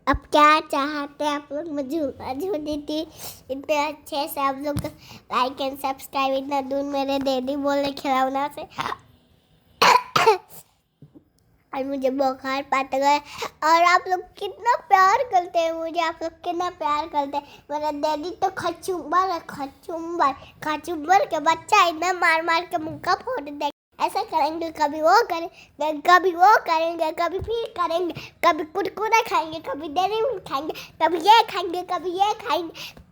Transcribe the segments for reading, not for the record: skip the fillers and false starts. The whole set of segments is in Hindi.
अब क्या चाहते हैं आप लोग? मैं झूला झूली थी इतने अच्छे से। आप लोग लाइक एंड सब्सक्राइब। इतना दूर मेरे दीदी बोले खिलौना से और मुझे बुखार पड़ गया। और आप लोग कितना प्यार करते हैं मुझे, आप लोग कितना प्यार करते हैं। मेरा डैडी तो खचुम्बर है, खचुम्बर खचुम्बर के बच्चा इतना मार मार के मुँह का फोड़ दे। ऐसा करेंगे, कभी वो करेंगे, कभी वो करेंगे, कभी फिर करेंगे, कभी कुरकुरे खाएंगे, कभी डेयरी मिल्क खाएंगे, कभी ये खाएंगे, कभी ये खाएंगे।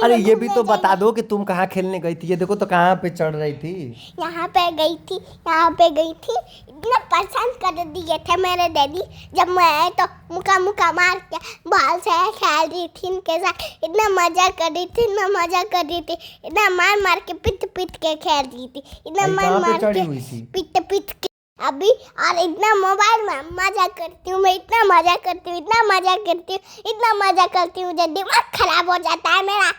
अरे ये भी तो बता दो कि तुम कहाँ खेलने गई थी। ये देखो तो कहाँ पे चढ़ रही थी। यहाँ पे गई थी, यहाँ पे गई थी। इतना परेशान कर दिए थे मेरे डैडी। जब मैं आए तो मुका मुका मार के बाल से खेल रही थी इनके साथ। इतना मजा कर रही थी, इतना मजा कर रही थी, इतना मार मार के पिट पिट के खेल रही थी, इतना मार मार के पिट पिट के। अभी और इतना मोबाइल में मजा करती हूँ मैं, इतना मजा करती हूँ, इतना मजा करती हूँ, इतना मजा करती हूँ, मुझे दिमाग खराब हो जाता है मेरा।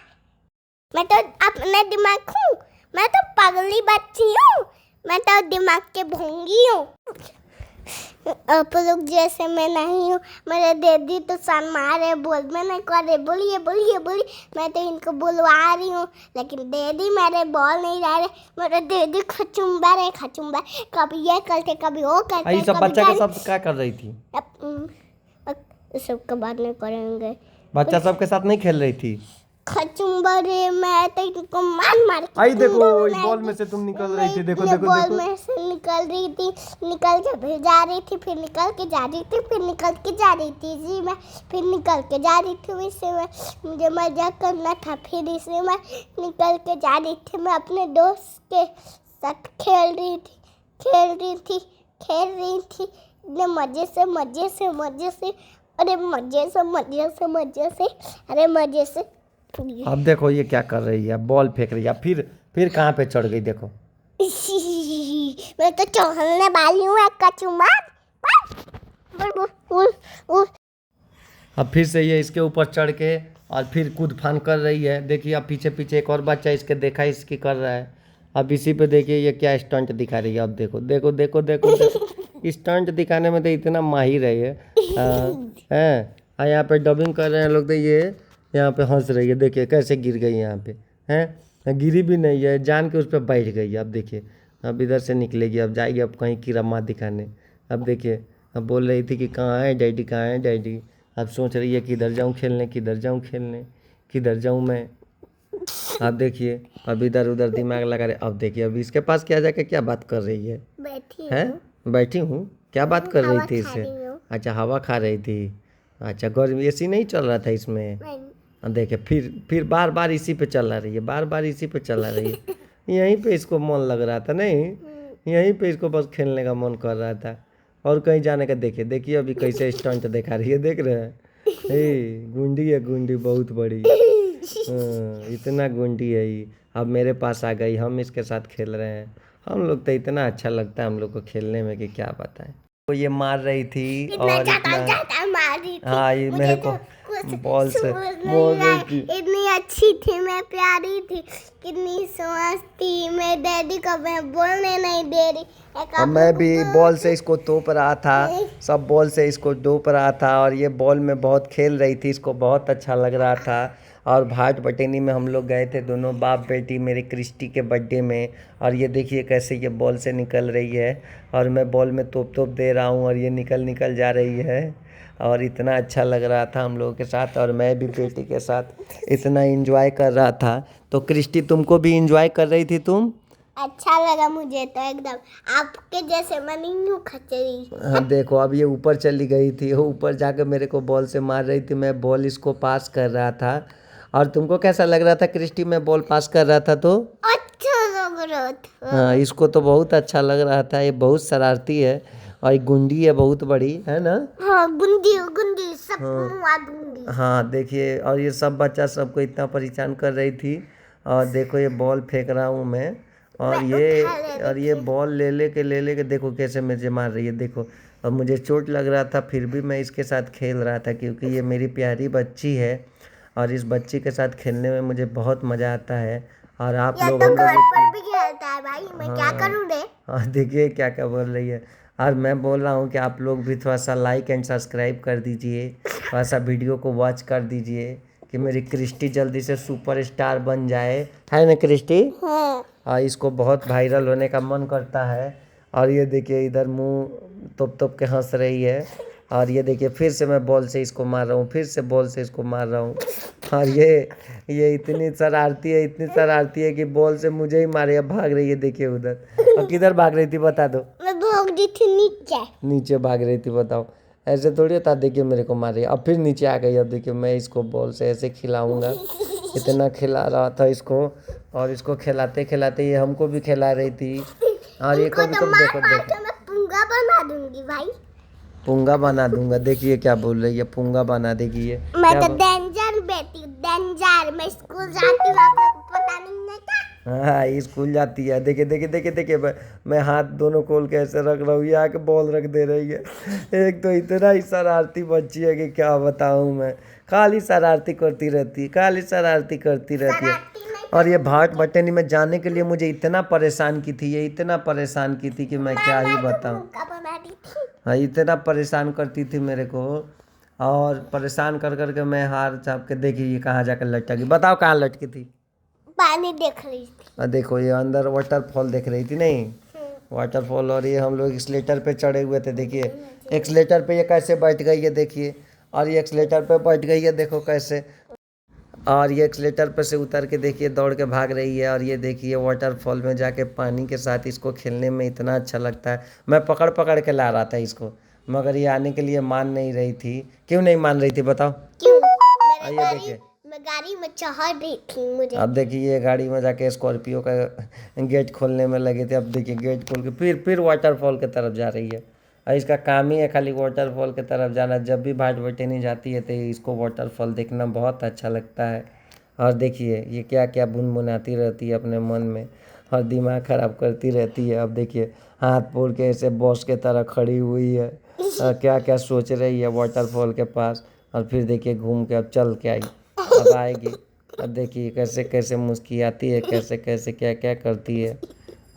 मैं तो अपने दिमाग हूँ, मैं तो पगली बच्ची हूँ, मैं तो दिमाग के भोंगी हूँ। आप लोग जैसे मैं नहीं हूँ। मेरे दीदी तो सन मारे, बोल मैं नहीं कर रही, बोलिए बोलिए बोलिए। मैं तो इनको बुलवा रही हूँ लेकिन दीदी मेरे बोल नहीं रहे। मेरे दीदी खचुम्बर है, खचुम्बर। कभी ये करते, कभी वो करते। ये सब बच्चा के सब क्या कर रही थी? सबके बाद में करेंगे। बच्चा सबके साथ नहीं खेल रही थी? खचुम्बर है, मैं तो इनको मार मार के। आई देखो इस बॉल में से तुम निकल रही थी। देखो देखो बॉल देखो में से निकल रही थी, निकल के फिर जा रही थी, फिर निकल के जा रही थी, फिर निकल के जा रही थी जी मैं, फिर निकल के जा रही थी। इससे मैं मुझे मजा करना था, फिर इसलिए मैं निकल के जा रही थी। मैं अपने दोस्त के साथ खेल रही थी, खेल रही थी, खेल रही थी इतने मजे से, मजे से, मजे से। अरे मजे से, मजे से, मजे से, अरे मजे से। अब देखो ये क्या कर रही है, बॉल फेंक रही है। फिर कहाँ पे चढ़ गई देखो। मैं तो चढ़ने वाली हूँ एक कचुम्बर। अब फिर से ये इसके ऊपर चढ़ के और फिर कूद फान कर रही है। देखिए अब पीछे पीछे एक और बच्चा इसके देखा इसकी कर रहा है। अब इसी पे देखिए ये क्या स्टंट दिखा रही है। अब देखो देखो देखो देखो देखो स्टंट दिखाने में तो इतना माहिर है ये। हैं यहाँ पे डबिंग कर रहे हैं लोग। तो ये यहाँ पे हंस रही है। देखिए कैसे गिर गई यहाँ पे। हैं गिरी भी नहीं है, जान के उस पर बैठ गई। अब देखिए अब इधर से निकलेगी, अब जाएगी अब कहीं कीड़ा मार दिखाने। अब देखिए अब बोल रही थी कि कहाँ है डैडी, कहाँ है डैडी। अब सोच रही है किधर जाऊँ खेलने, किधर जाऊँ खेलने, किधर जाऊँ मैं। अब देखिए अब इधर उधर दिमाग लगा रहे। अब देखिए अब इसके पास क्या जाके क्या बात कर रही है। बैठी हूँ क्या बात कर रही थी इससे? अच्छा हवा खा रही थी। अच्छा गर्मी एसी नहीं चल रहा था इसमें? अब देखिए फिर बार बार इसी पे चला रही है, बार बार इसी पे चला रही है। यहीं पे इसको मन लग रहा था नहीं, यहीं पे इसको बस खेलने का मन कर रहा था और कहीं जाने का। देखिए देखिए अभी कैसे स्टंट दिखा रही है, देख रहे हैं? गुंडी है, गुंडी बहुत बड़ी। इतना गुंडी है ये। अब मेरे पास आ गई, हम इसके साथ खेल रहे हैं। हम लोग तो इतना अच्छा लगता है हम लोग को खेलने में कि क्या बताएं। तो ये मार रही थी और इतना मार रही थी। हाँ ये मेरे को बॉल से बोल रही थी। इतनी अच्छी थी मैं, प्यारी थी, कितनी समझ थी। मैं डैडी को मैं बोलने नहीं दे रही। और मैं भी बॉल से इसको तोप रहा था, सब बॉल से इसको डोप रहा था और ये बॉल में बहुत खेल रही थी, इसको बहुत अच्छा लग रहा था। और भाट बटेनी में हम लोग गए थे दोनों बाप बेटी मेरी क्रिस्टी के बर्थडे में। और ये देखिए कैसे ये बॉल से निकल रही है और मैं बॉल में तोप दे रहा हूँ और ये निकल जा रही है। और इतना अच्छा लग रहा था हम लोगों के साथ और मैं भी बेटी के साथ इतना एंजॉय कर रहा था। तो क्रिस्टी तुमको भी एंजॉय कर रही थी तुम? अच्छा लगा मुझे तो एकदम आपके जैसे मैं नहीं हूँ खचरी। हाँ देखो अब ये ऊपर चली गई थी, ऊपर जाकर मेरे को बॉल से मार रही थी, मैं बॉल इसको पास कर रहा था। और तुमको कैसा लग रहा था क्रिस्टी में बॉल पास कर रहा था तो? अच्छा लग रहा था। हाँ इसको तो बहुत अच्छा लग रहा था। ये बहुत शरारती है और ये गुंडी है बहुत बड़ी, है ना? हाँ गुंडी गुंडी सब। हाँ गुंडी। हाँ देखिए और ये सब बच्चा सबको इतना परेशान कर रही थी। और देखो ये बॉल फेंक रहा हूँ मैं और ये बॉल ले के देखो कैसे मुझे मार रही है। देखो अब मुझे चोट लग रहा था फिर भी मैं इसके साथ खेल रहा था क्योंकि ये मेरी प्यारी बच्ची है और इस बच्ची के साथ खेलने में मुझे बहुत मज़ा आता है। और आप लोग तो घर पर भी खेलता है भाई, मैं क्या करूँ रे? हाँ देखिए क्या क्या बोल रही है। और मैं बोल रहा हूँ कि आप लोग भी थोड़ा सा लाइक एंड सब्सक्राइब कर दीजिए थोड़ा सा वीडियो को वॉच कर दीजिए कि मेरी क्रिस्टी जल्दी से सुपरस्टार बन जाए, है ना क्रिस्टी? हाँ। और इसको बहुत वायरल होने का मन करता है। और ये देखिए इधर मुंह तोप तोप के हंस रही है। और ये देखिए फिर से मैं बॉल से इसको मार रहा हूँ, फिर से बॉल से इसको मार रहा हूँ। और ये इतनी शरारती है कि बॉल से मुझे ही मारे, अब भाग रही है देखिए उधर। और किधर भाग रही थी बता दो? मैं भाग रही थी नीचे। नीचे भाग रही थी, बताओ। ऐसे थोड़ी होता, देखिए मेरे को मार रही है। अब फिर नीचे आ गई। अब देखिए मैं इसको बॉल से ऐसे खिलाऊंगा, इतना खिला रहा था इसको। और इसको खिलाते खिलाते ये हमको भी खिला रही थी। और ये इनको कभी तो कभी मार देखो मार देखो के मैं पुंगा बना दूंगी भाई। पुंगा बना दूंगा, देखिए क्या बोल रही है, पुंगा बना देगी ये। मैं क्या तो डेंजर बेटी, डेंजर। मैं स्कूल जाती हूँ, आपको पता नहीं है क्या? हाँ ये स्कूल जाती है। देखिए देखिए देखिए देखिए मैं हाथ दोनों खोल के ऐसे रख रहा हूँ, ये आके बॉल रख दे रही है। एक तो इतना ही शरारती बच्ची है कि क्या बताऊँ मैं। खाली शरारती करती रहती है, खाली शरारती करती रहती है। शरारती नहीं। और ये भाट बटनी में जाने के लिए मुझे इतना परेशान की थी, ये इतना परेशान की थी कि मैं क्या ही बताऊँ। पुंगा बना दी थी। हाँ इतना परेशान करती थी मेरे को। और परेशान कर कर के मैं हार चाप के, देखी ये कहाँ जाकर लटकी, बताओ कहाँ लटकी थी? पानी देख रही थी। देखो ये अंदर वाटरफॉल देख रही थी, नहीं वाटरफॉल। और ये हम लोग एक्सलेटर पे चढ़े हुए थे, देखिए एक्सलेटर पे ये कैसे बैठ गई है देखिए। और ये एक्सलेटर पे बैठ गई है, देखो कैसे। और ये एक्सलेटर पर से उतर के देखिए दौड़ के भाग रही है। और ये देखिए वाटरफॉल में जाके पानी के साथ इसको खेलने में इतना अच्छा लगता है। मैं पकड़ पकड़ के ला रहा था इसको, मगर ये आने के लिए मान नहीं रही थी। क्यों नहीं मान रही थी बताओ? क्यों? आइए देखिए। मैं गाड़ी में चढ़ रही थी मुझे। अब देखिए ये गाड़ी में जाके स्कॉर्पियो का गेट खोलने में लगे थे। अब देखिए गेट खोल के फिर वाटरफॉल की तरफ जा रही है। और इसका काम ही है खाली वाटरफॉल की तरफ जाना। जब भी भाट बटनी जाती है तो इसको वाटरफॉल देखना बहुत अच्छा लगता है। और देखिए ये क्या क्या बुनबुनाती रहती है अपने मन में, और दिमाग ख़राब करती रहती है। अब देखिए हाथ पोड़ के ऐसे बॉस के तरह खड़ी हुई है, और क्या क्या सोच रही है वाटरफॉल के पास। और फिर देखिए घूम के अब चल के आई, अब आएगी। अब देखिए कैसे कैसे मुस्कियाती है, कैसे कैसे क्या क्या करती है।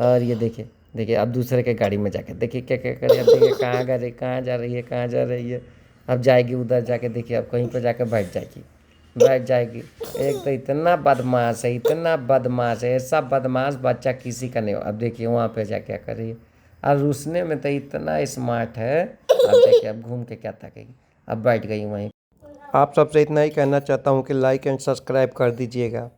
और ये देखिए देखिए अब दूसरे के गाड़ी में जाके देखिए क्या क्या करे। अब देखिए कहाँ जा रही, कहाँ जा रही है, कहाँ जा रही है। अब जाएगी उधर जाके, देखिए अब कहीं पर जाकर बैठ जाएगी। एक तो इतना बदमाश है, इतना बदमाश है, ऐसा बदमाश बच्चा किसी का नहीं हो। अब देखिए वहाँ पे जा क्या कर रही है। और रुसने में तो इतना स्मार्ट है। अब देखिए अब घूम के क्या तकेगी, अब बैठ गई वहीं। आप सबसे इतना ही कहना चाहता हूँ कि लाइक एंड सब्सक्राइब कर दीजिएगा।